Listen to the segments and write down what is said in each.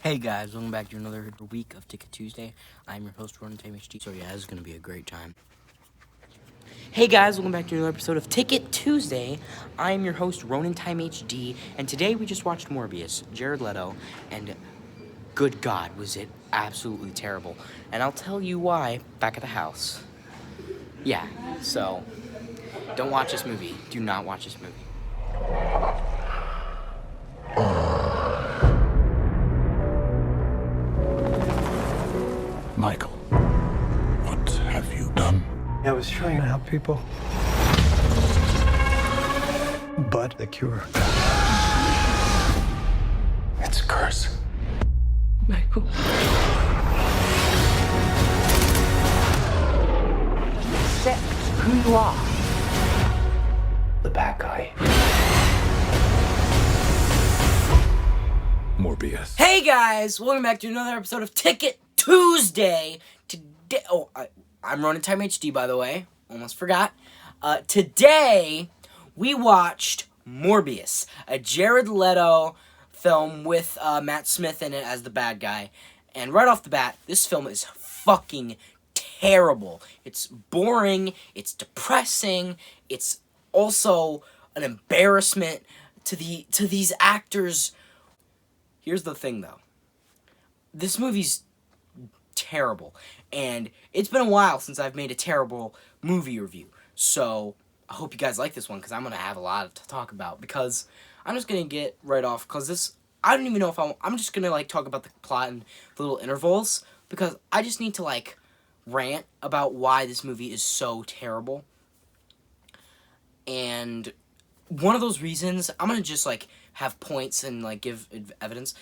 Hey guys, welcome back to another week of Ticket Tuesday. I'm your host, Rant HD. So yeah, this is going to be a great time. Hey guys, welcome back to another episode of Ticket Tuesday. I'm your host, Ronan Time HD, and today we just watched Morbius, Jared Leto, and good God, was it absolutely terrible. And I'll tell you why back at the house. Yeah, so don't watch this movie. Do not watch this movie. Michael, what have you done? I was trying to help people. But the cure. It's a curse. Michael. Accept who you are. The bad guy. Morbius. Hey guys, welcome back to another episode of Ticket Tuesday. Today, I'm Ronan Time HD, by the way. Almost forgot. Today, we watched Morbius, a Jared Leto film with Matt Smith in it as the bad guy. And right off the bat, this film is fucking terrible. It's boring. It's depressing. It's also an embarrassment to these actors. Here's the thing, though. This movie's terrible, and it's been a while since I've made a terrible movie review, so I hope you guys like this one, because I'm going to have a lot to talk about, because I'm just going to get right off, because this, I don't even know if I'm just going to, like, talk about the plot in little intervals, because I just need to, like, rant about why this movie is so terrible, and one of those reasons, I'm going to just, like, have points and, like, give evidence.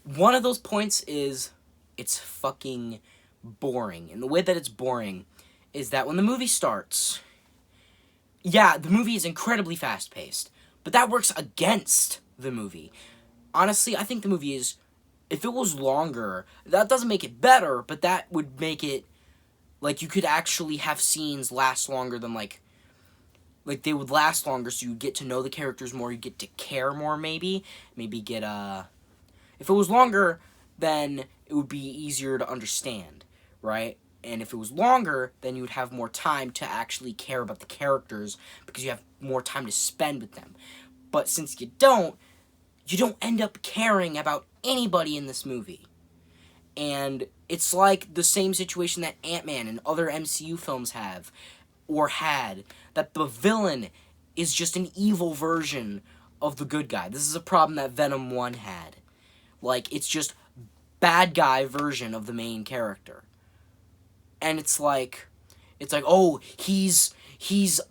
One of those points is it's fucking boring. And the way that it's boring is that when the movie starts, yeah, the movie is incredibly fast-paced, but that works against the movie. Honestly, I think the movie is, if it was longer, that doesn't make it better, but that would make it, like, you could actually have scenes last longer than, like they would last longer, so you get to know the characters more, you get to care more, maybe get, if it was longer, then it would be easier to understand, right? And if it was longer, then you would have more time to actually care about the characters, because you have more time to spend with them. But since you don't end up caring about anybody in this movie. And it's like the same situation that Ant-Man and other MCU films have, or had, that the villain is just an evil version of the good guy. This is a problem that Venom 1 had. Like, it's just bad guy version of the main character. And it's like, oh, he's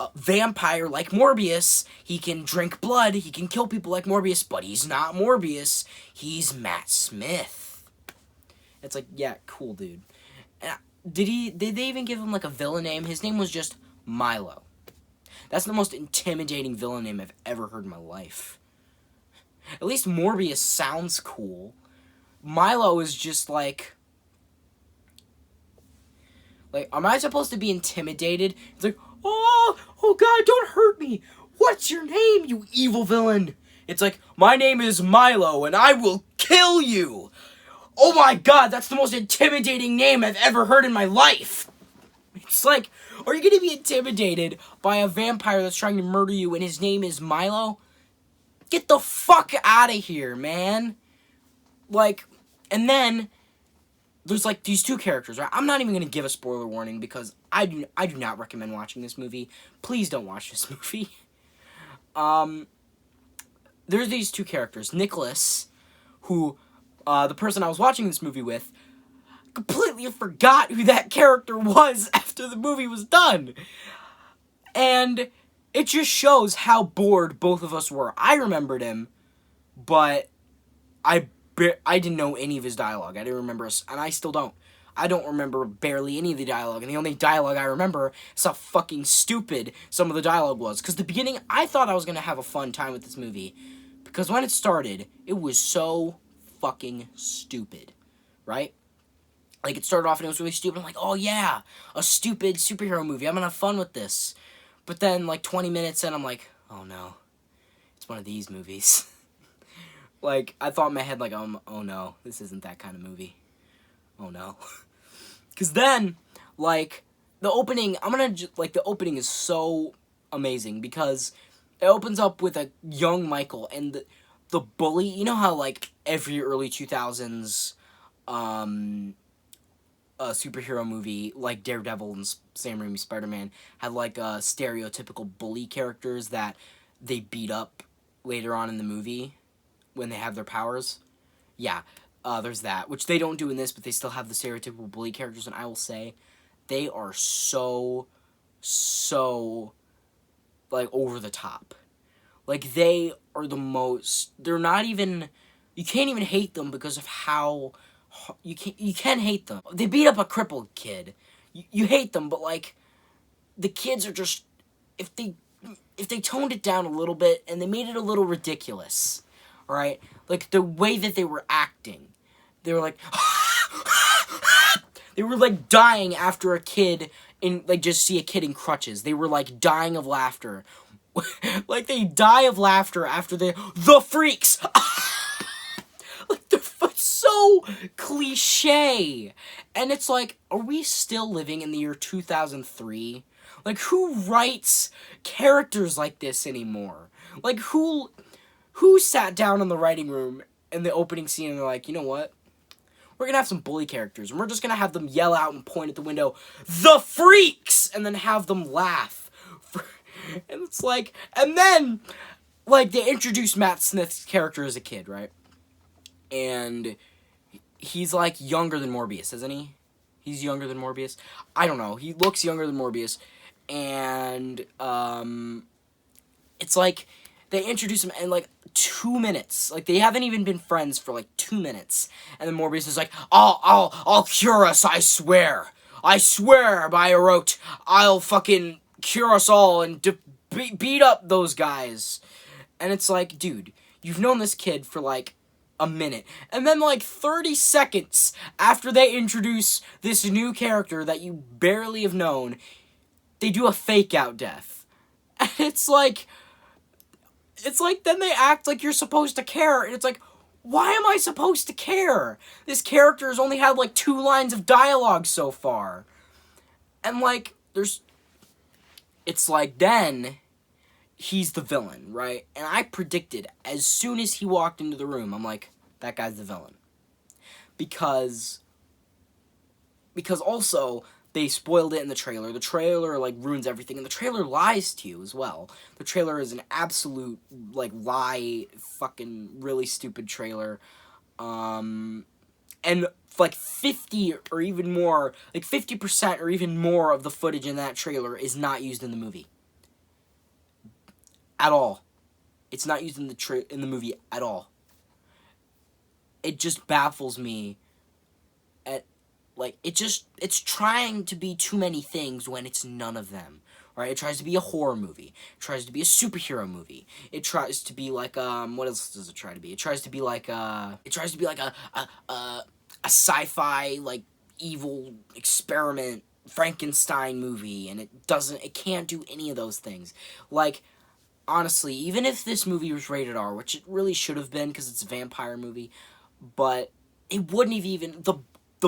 a vampire like Morbius. He can drink blood. He can kill people like Morbius, but he's not Morbius. He's Matt Smith. It's like, yeah, cool, dude. Did they even give him, like, a villain name? His name was just Milo. That's the most intimidating villain name I've ever heard in my life. At least Morbius sounds cool. Milo is just like, am I supposed to be intimidated? It's like, oh God, don't hurt me. What's your name, you evil villain? It's like, my name is Milo, and I will kill you. Oh my God, that's the most intimidating name I've ever heard in my life. It's like, are you gonna be intimidated by a vampire that's trying to murder you and his name is Milo? Get the fuck out of here, man. Like, and then there's, like, these two characters, right? I'm not even gonna give a spoiler warning, because I do not recommend watching this movie. Please don't watch this movie. There's these two characters. Nicholas, who, the person I was watching this movie with, completely forgot who that character was after the movie was done. And it just shows how bored both of us were. I remembered him, but I didn't know any of his dialogue. I didn't remember, and I still don't. I don't remember barely any of the dialogue, and the only dialogue I remember is how fucking stupid some of the dialogue was. Because the beginning, I thought I was going to have a fun time with this movie, because when it started, it was so fucking stupid, right? Like, it started off and it was really stupid. I'm like, oh yeah, a stupid superhero movie. I'm gonna have fun with this. But then, like, 20 minutes in, I'm like, oh no, it's one of these movies. Like, I thought in my head, like, oh no, this isn't that kind of movie. Oh no. Because then, like, the opening, the opening is so amazing because it opens up with a young Michael and the bully. You know how, like, every early 2000s superhero movie, like Daredevil and Sam Raimi's Spider-Man, had, like, stereotypical bully characters that they beat up later on in the movie when they have their powers? Yeah, there's that, which they don't do in this, but they still have the stereotypical bully characters, and I will say, they are so, like, over the top. Like, they are the most, they're not even, you can't even hate them because of how, you can hate them. They beat up a crippled kid. You hate them, but, like, the kids are just, if they toned it down a little bit, and they made it a little ridiculous, right? Like, the way that they were acting, they were like, they were, like, dying after a kid just see a kid in crutches. They were, like, dying of laughter. Like, they die of laughter after the freaks! Like, they're so cliche. And it's like, are we still living in the year 2003? Like, who writes characters like this anymore? Like, who sat down in the writing room in the opening scene and they're like, you know what? We're gonna have some bully characters, and we're just gonna have them yell out and point at the window, "The freaks!" and then have them laugh. And it's like, and then, like, they introduce Matt Smith's character as a kid, right? And he's, like, younger than Morbius, isn't he? He's younger than Morbius? I don't know. He looks younger than Morbius. And, it's like, they introduce him in, like, 2 minutes. Like, they haven't even been friends for, like, 2 minutes. And then Morbius is like, I'll cure us, I swear. I swear by a rote, I'll fucking cure us all and beat up those guys. And it's like, dude, you've known this kid for, like, a minute. And then, like, 30 seconds after they introduce this new character that you barely have known, they do a fake-out death. And it's like, then they act like you're supposed to care, and it's like, why am I supposed to care? This character has only had, like, 2 lines of dialogue so far. And, like, it's like, then, he's the villain, right? And I predicted, as soon as he walked into the room, I'm like, that guy's the villain. Because also, they spoiled it in the trailer. The trailer, like, ruins everything, and the trailer lies to you as well. The trailer is an absolute, like, lie, fucking really stupid trailer. And, like, 50 or even more, like, 50% or even more of the footage in that trailer is not used in the movie. At all. It's not used in the movie at all. It just baffles me it's trying to be too many things when it's none of them, right? It tries to be a horror movie. It tries to be a superhero movie. It tries to be like, what else does it try to be? It tries to be like, a sci-fi, like, evil experiment Frankenstein movie, and it can't do any of those things. Like, honestly, even if this movie was rated R, which it really should have been because it's a vampire movie, but it wouldn't have even, the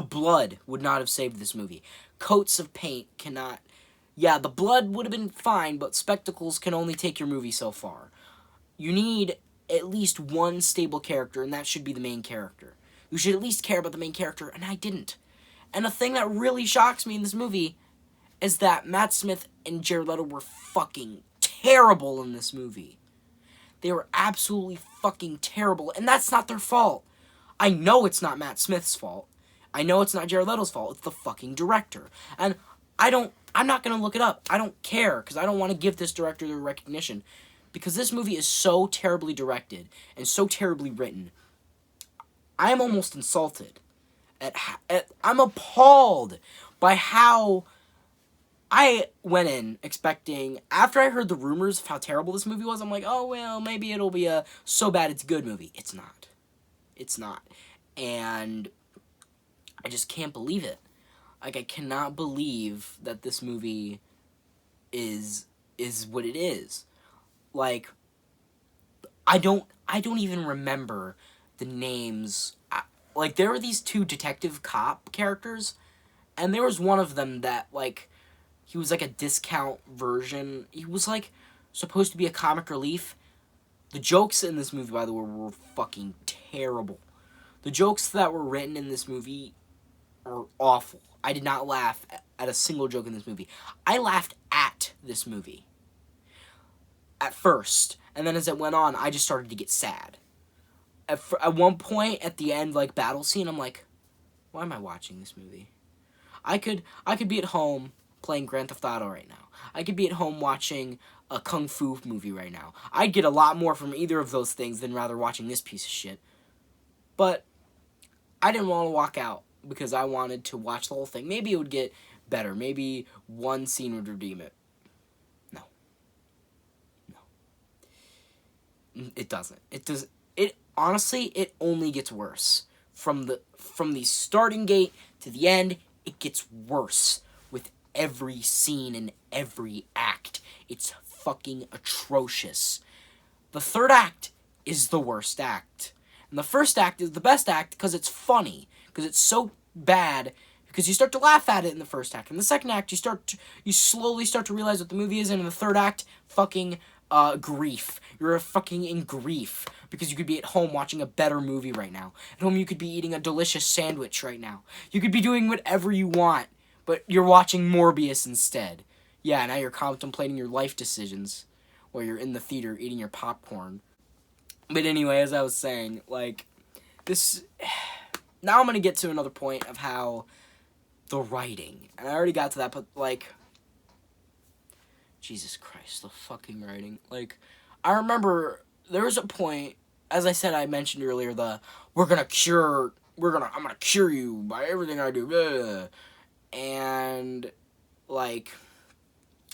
blood would not have saved this movie. Coats of paint cannot, yeah, the blood would have been fine, but spectacles can only take your movie so far. You need at least one stable character, and that should be the main character. You should at least care about the main character, and I didn't. And the thing that really shocks me in this movie is that Matt Smith and Jared Leto were fucking terrible in this movie. They were absolutely fucking terrible, and that's not their fault. I know it's not Matt Smith's fault. I know it's not Jared Leto's fault. It's the fucking director. And I'm not gonna look it up. I don't care, because I don't want to give this director the recognition. Because this movie is so terribly directed, and so terribly written. I am almost insulted. I'm appalled by how I went in expecting, after I heard the rumors of how terrible this movie was, I'm like, oh, well, maybe it'll be a so bad it's good movie. It's not. It's not. And I just can't believe it. Like, I cannot believe that this movie is what it is. Like, I don't I don't even remember the names. Like, there were these two detective cop characters, and there was one of them that, like, he was like a discount version. He was, like, supposed to be a comic relief. The jokes in this movie, by the way, were fucking terrible. The jokes that were written in this movie are awful. I did not laugh at a single joke in this movie. I laughed at this movie at first, and then as it went on, I just started to get sad. At one point, at the end, like, battle scene, I'm like, why am I watching this movie? I could be at home playing Grand Theft Auto right now. I could be at home watching a Kung Fu movie right now. I'd get a lot more from either of those things than rather watching this piece of shit. But I didn't want to walk out because I wanted to watch the whole thing. Maybe it would get better. Maybe one scene would redeem it. No. It doesn't. Honestly, it only gets worse. From the starting gate to the end, it gets worse with every scene and every act. It's fucking atrocious. The third act is the worst act. And the first act is the best act because it's funny. Because it's so bad. Because you start to laugh at it in the first act. In the second act, you slowly start to realize what the movie is. And in the third act, fucking grief. You're fucking in grief. Because you could be at home watching a better movie right now. At home, you could be eating a delicious sandwich right now. You could be doing whatever you want. But you're watching Morbius instead. Yeah, now you're contemplating your life decisions. While you're in the theater eating your popcorn. But anyway, as I was saying, like, this... Now I'm going to get to another point of how the writing... And I already got to that, but, like... Jesus Christ, the fucking writing. Like, I remember there was a point, as I said, I mentioned earlier, I'm gonna cure you by everything I do, blah. And, like,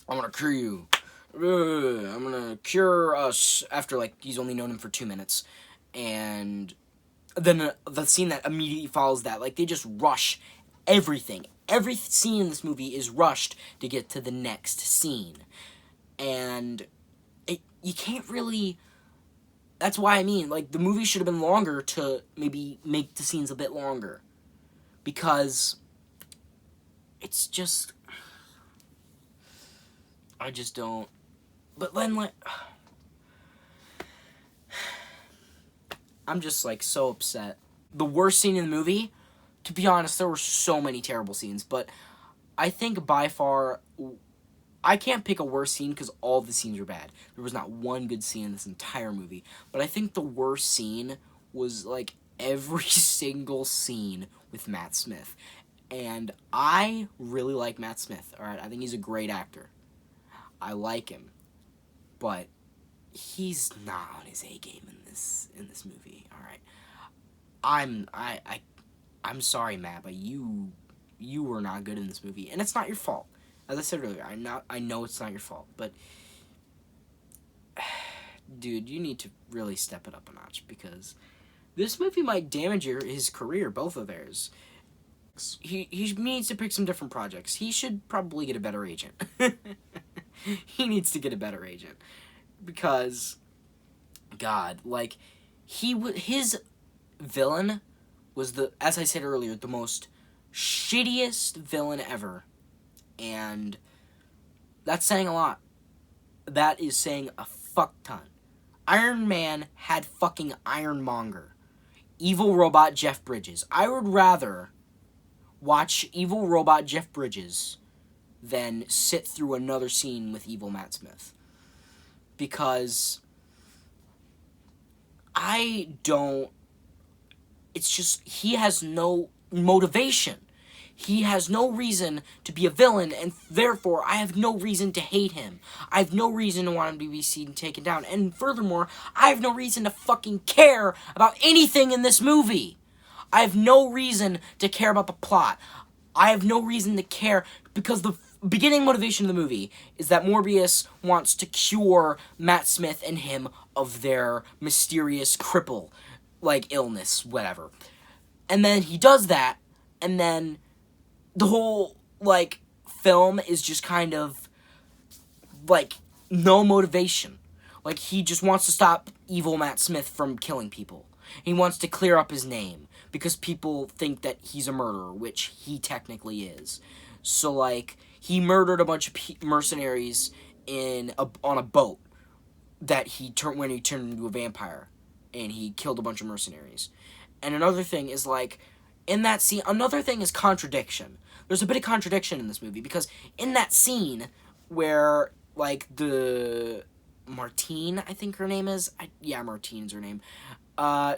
I'm gonna cure you, blah. I'm gonna cure us, after, like, he's only known him for 2 minutes, and then the scene that immediately follows that, like, they just rush everything. Every scene in this movie is rushed to get to the next scene. And you can't really... That's why I mean, like, the movie should have been longer to maybe make the scenes a bit longer. Because it's just... I just don't... But then, like... I'm just, like, so upset. The worst scene in the movie... To be honest, there were so many terrible scenes, but I think by far, I can't pick a worse scene because all the scenes are bad. There was not one good scene in this entire movie, but I think the worst scene was, like, every single scene with Matt Smith. And I really like Matt Smith, alright? I think he's a great actor. I like him, but he's not on his A game in this movie, alright? I'm sorry, Matt, but you were not good in this movie, and it's not your fault. As I said earlier, I know it's not your fault, but dude, you need to really step it up a notch because this movie might damage his career, both of theirs. He needs to pick some different projects. He should probably get a better agent. He needs to get a better agent because, God, like his villain was as I said earlier, the most shittiest villain ever. And that's saying a lot. That is saying a fuck ton. Iron Man had fucking Ironmonger. Evil Robot Jeff Bridges. I would rather watch Evil Robot Jeff Bridges than sit through another scene with Evil Matt Smith. Because it's just, he has no motivation. He has no reason to be a villain, and therefore, I have no reason to hate him. I have no reason to want him to be seen and taken down. And furthermore, I have no reason to fucking care about anything in this movie. I have no reason to care about the plot. I have no reason to care, because the beginning motivation of the movie is that Morbius wants to cure Matt Smith and him of their mysterious cripple, like, illness, whatever. And then he does that, and then the whole, like, film is just kind of, like, no motivation. Like, he just wants to stop evil Matt Smith from killing people. He wants to clear up his name because people think that he's a murderer, which he technically is. So, like, he murdered a bunch of mercenaries on a boat that when he turned into a vampire, and he killed a bunch of mercenaries. And another thing is, like, in that scene, another thing is contradiction. There's a bit of contradiction in this movie, because in that scene where, like, the Martine, I think her name is, Martine's her name,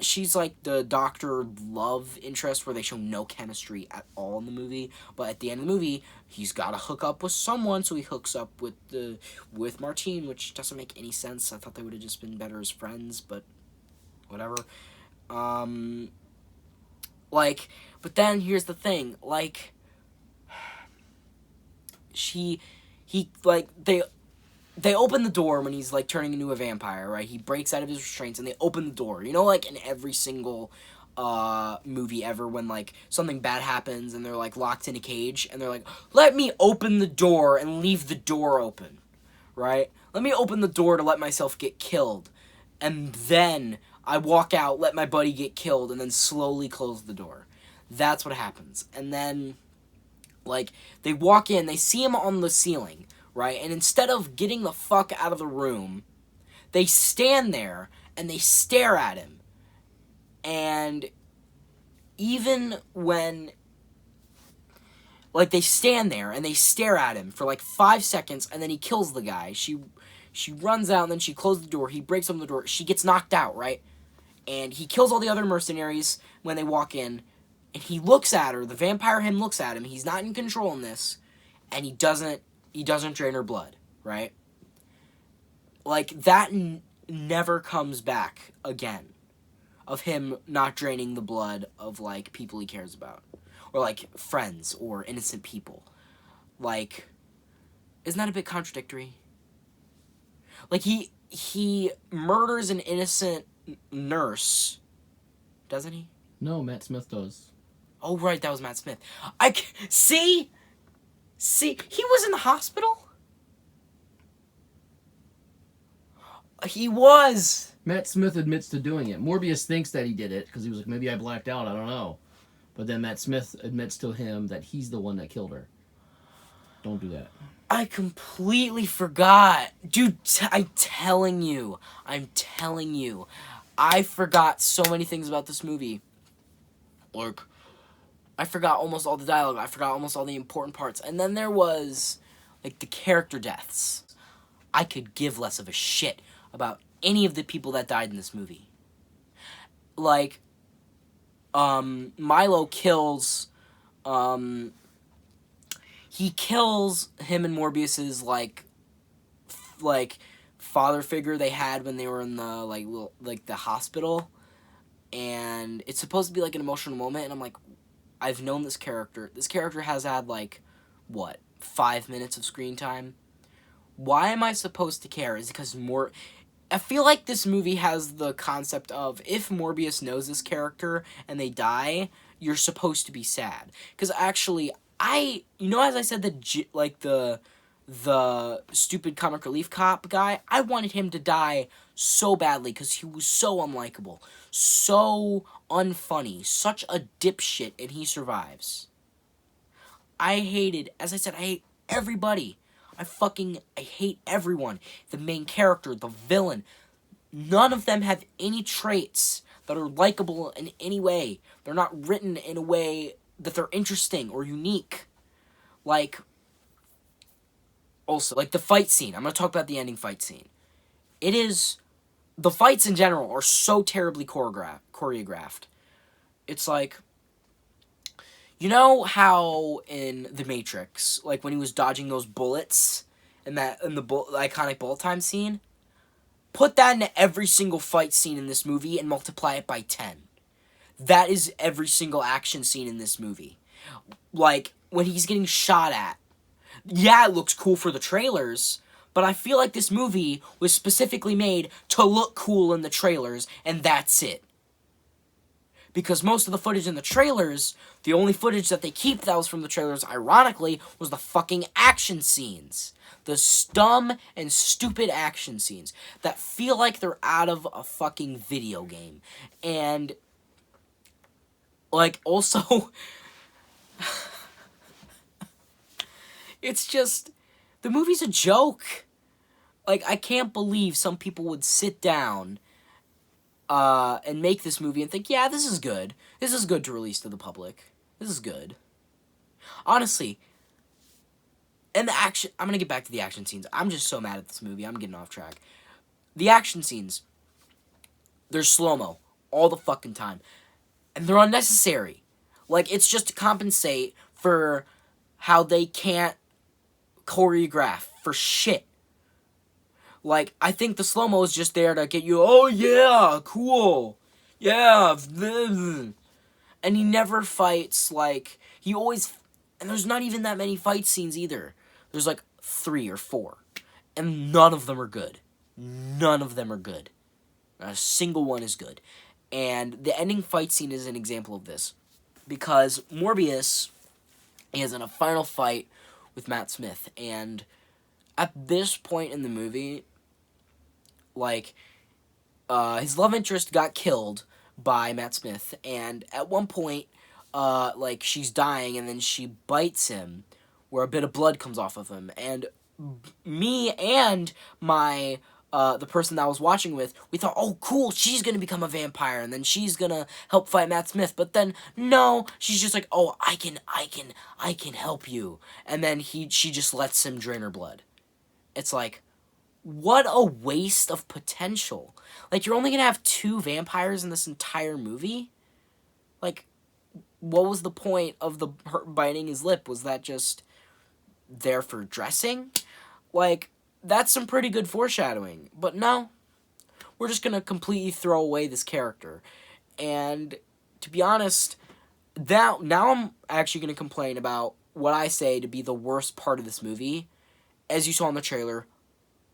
she's, like, the doctor love interest where they show no chemistry at all in the movie, but at the end of the movie, he's gotta hook up with someone, so he hooks up with Martine, which doesn't make any sense. I thought they would have just been better as friends, but whatever. Like, but then here's the thing, like, they open the door when he's, like, turning into a vampire, right? He breaks out of his restraints, and they open the door. You know, like, in every single, movie ever when, like, something bad happens, and they're, like, locked in a cage, and they're like, let me open the door and leave the door open, right? Let me open the door to let myself get killed, and then I walk out, let my buddy get killed, and then slowly close the door. That's what happens. And then, like, they walk in, they see him on the ceiling, right? And instead of getting the fuck out of the room, they stand there and they stare at him. And even when, like, they stand there and they stare at him for, like, 5 seconds, and then he kills the guy. She runs out, and then she closes the door. He breaks open the door. She gets knocked out, right? And he kills all the other mercenaries when they walk in. And he looks at her. The vampire him looks at him. He's not in control in this. And he doesn't drain her blood, right? Like, that never comes back again. Of him not draining the blood of, like, people he cares about. Or, like, friends or innocent people. Like, isn't that a bit contradictory? Like, he murders an innocent nurse, doesn't he? No, Matt Smith does. Oh, right, that was Matt Smith. See, he was in the hospital? He was. Matt Smith admits to doing it. Morbius thinks that he did it, because he was like, maybe I blacked out, I don't know. But then Matt Smith admits to him that he's the one that killed her. Don't do that. I completely forgot. Dude, I'm telling you. I forgot so many things about this movie. Like, I forgot almost all the dialogue. I forgot almost all the important parts. And then there was, like, the character deaths. I could give less of a shit about any of the people that died in this movie. Like, Milo kills, he kills him and Morbius's, like, father figure they had when they were in the, the hospital. And it's supposed to be, like, an emotional moment, and I'm like, I've known this character. This character has had, like, 5 minutes of screen time? Why am I supposed to care? Is it because I feel like this movie has the concept of, if Morbius knows this character and they die, you're supposed to be sad. Because actually, as I said, the stupid comic relief cop guy, I wanted him to die so badly because he was so unlikable, so unfunny, such a dipshit, and he survives. I hate everybody. I hate everyone. The main character, the villain. None of them have any traits that are likable in any way. They're not written in a way that they're interesting or unique. Like, also, like the fight scene. I'm going to talk about the ending fight scene. The fights in general are so terribly choreographed. It's like, you know how in The Matrix, like when he was dodging those bullets in the iconic bullet time scene? Put that into every single fight scene in this movie and multiply it by 10. That is every single action scene in this movie. Like, when he's getting shot at. Yeah, it looks cool for the trailers, but I feel like this movie was specifically made to look cool in the trailers, and that's it. Because most of the footage in the trailers, the only footage that they keep that was from the trailers, ironically, was the fucking action scenes. The dumb and stupid action scenes that feel like they're out of a fucking video game. And, like, also, it's just, the movie's a joke. Like, I can't believe some people would sit down and make this movie and think, yeah, this is good. This is good to release to the public. This is good. Honestly, and the action, I'm gonna get back to the action scenes. I'm just so mad at this movie. I'm getting off track. The action scenes, they're slow-mo all the fucking time. And they're unnecessary. Like, it's just to compensate for how they can't choreograph for shit. Like, I think the slow-mo is just there to get you, oh yeah, cool. Yeah. And he never fights, like, he always, and there's not even that many fight scenes either. There's like 3 or 4. And none of them are good. None of them are good. Not a single one is good. And the ending fight scene is an example of this. Because Morbius is in a final fight with Matt Smith. And at this point in the movie, like, his love interest got killed by Matt Smith. And at one point, like, she's dying and then she bites him where a bit of blood comes off of him. And me and my the person that I was watching with, we thought, oh, cool, she's gonna become a vampire, and then she's gonna help fight Matt Smith. But then, no, she's just like, oh, I can help you. And then she just lets him drain her blood. It's like, what a waste of potential. Like, you're only gonna have 2 vampires in this entire movie? Like, what was the point of her biting his lip? Was that just there for dressing? Like, that's some pretty good foreshadowing. But no, we're just gonna completely throw away this character. And to be honest, now I'm actually gonna complain about what I say to be the worst part of this movie. As you saw in the trailer,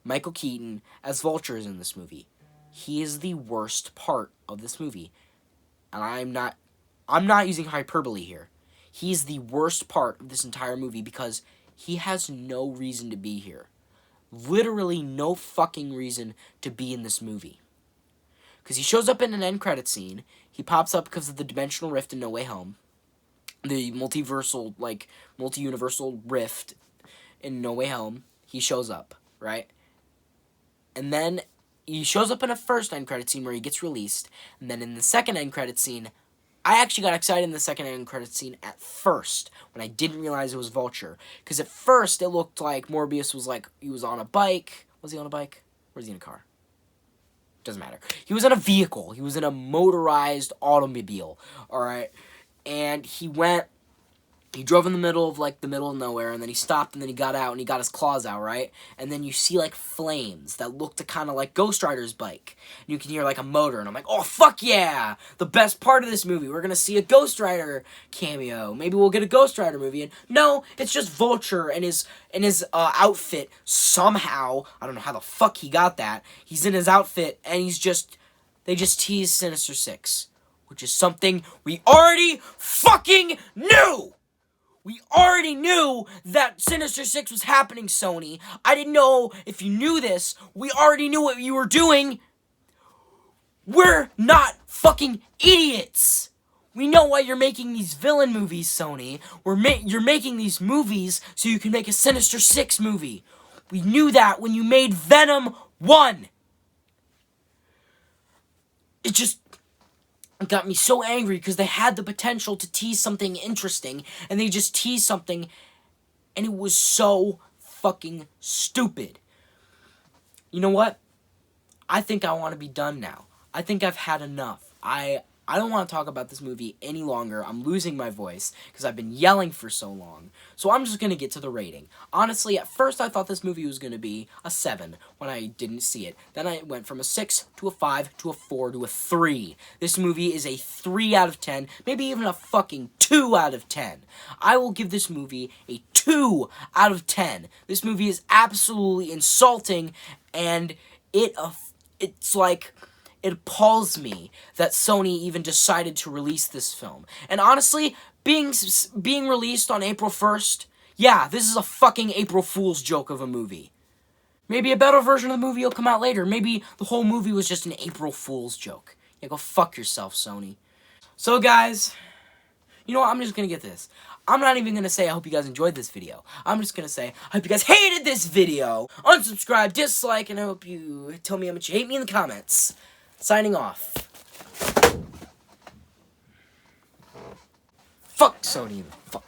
Michael Keaton as Vulture is in this movie. He is the worst part of this movie. And I'm not using hyperbole here. He's the worst part of this entire movie because he has no reason to be here. Literally no fucking reason to be in this movie. Because he shows up in an end credit scene. He pops up because of the dimensional rift in No Way Home. The multiversal, like, multi-universal rift in No Way Home. He shows up, right? And then he shows up in a first end credit scene where he gets released. And then in the second end credit scene, I actually got excited in the second end credit scene at first, when I didn't realize it was Vulture. Because at first, it looked like Morbius was like, he was on a bike. Was he on a bike? Or was he in a car? Doesn't matter. He was in a vehicle. He was in a motorized automobile, alright? And he drove in the middle of nowhere, and then he stopped, and then he got out, and he got his claws out, right? And then you see, like, flames that look to kind of like Ghost Rider's bike. And you can hear, like, a motor, and I'm like, oh, fuck yeah! The best part of this movie, we're gonna see a Ghost Rider cameo. Maybe we'll get a Ghost Rider movie. And no, it's just Vulture and his outfit somehow. I don't know how the fuck he got that. He's in his outfit, and they just tease Sinister Six, which is something we already fucking knew! We already knew that Sinister Six was happening, Sony. I didn't know if you knew this. We already knew what you were doing. We're not fucking idiots. We know why you're making these villain movies, Sony. You're making these movies so you can make a Sinister Six movie. We knew that when you made Venom 1. It just got me so angry because they had the potential to tease something interesting, and they just teased something, and it was so fucking stupid. You know what? I think I want to be done now. I think I've had enough. I don't want to talk about this movie any longer. I'm losing my voice because I've been yelling for so long. So I'm just going to get to the rating. Honestly, at first I thought this movie was going to be a 7 when I didn't see it. Then I went from a 6 to a 5 to a 4 to a 3. This movie is a 3 out of 10, maybe even a fucking 2 out of 10. I will give this movie a 2 out of 10. This movie is absolutely insulting, and it's like, It appalls me that Sony even decided to release this film. And honestly, being released on April 1st, yeah, this is a fucking April Fool's joke of a movie. Maybe a better version of the movie will come out later. Maybe the whole movie was just an April Fool's joke. Yeah, go fuck yourself, Sony. So guys, you know what? I'm just gonna get this. I'm not even gonna say I hope you guys enjoyed this video. I'm just gonna say I hope you guys hated this video. Unsubscribe, dislike, and I hope you tell me how much you hate me in the comments. Signing off. Fuck Sony. Fuck.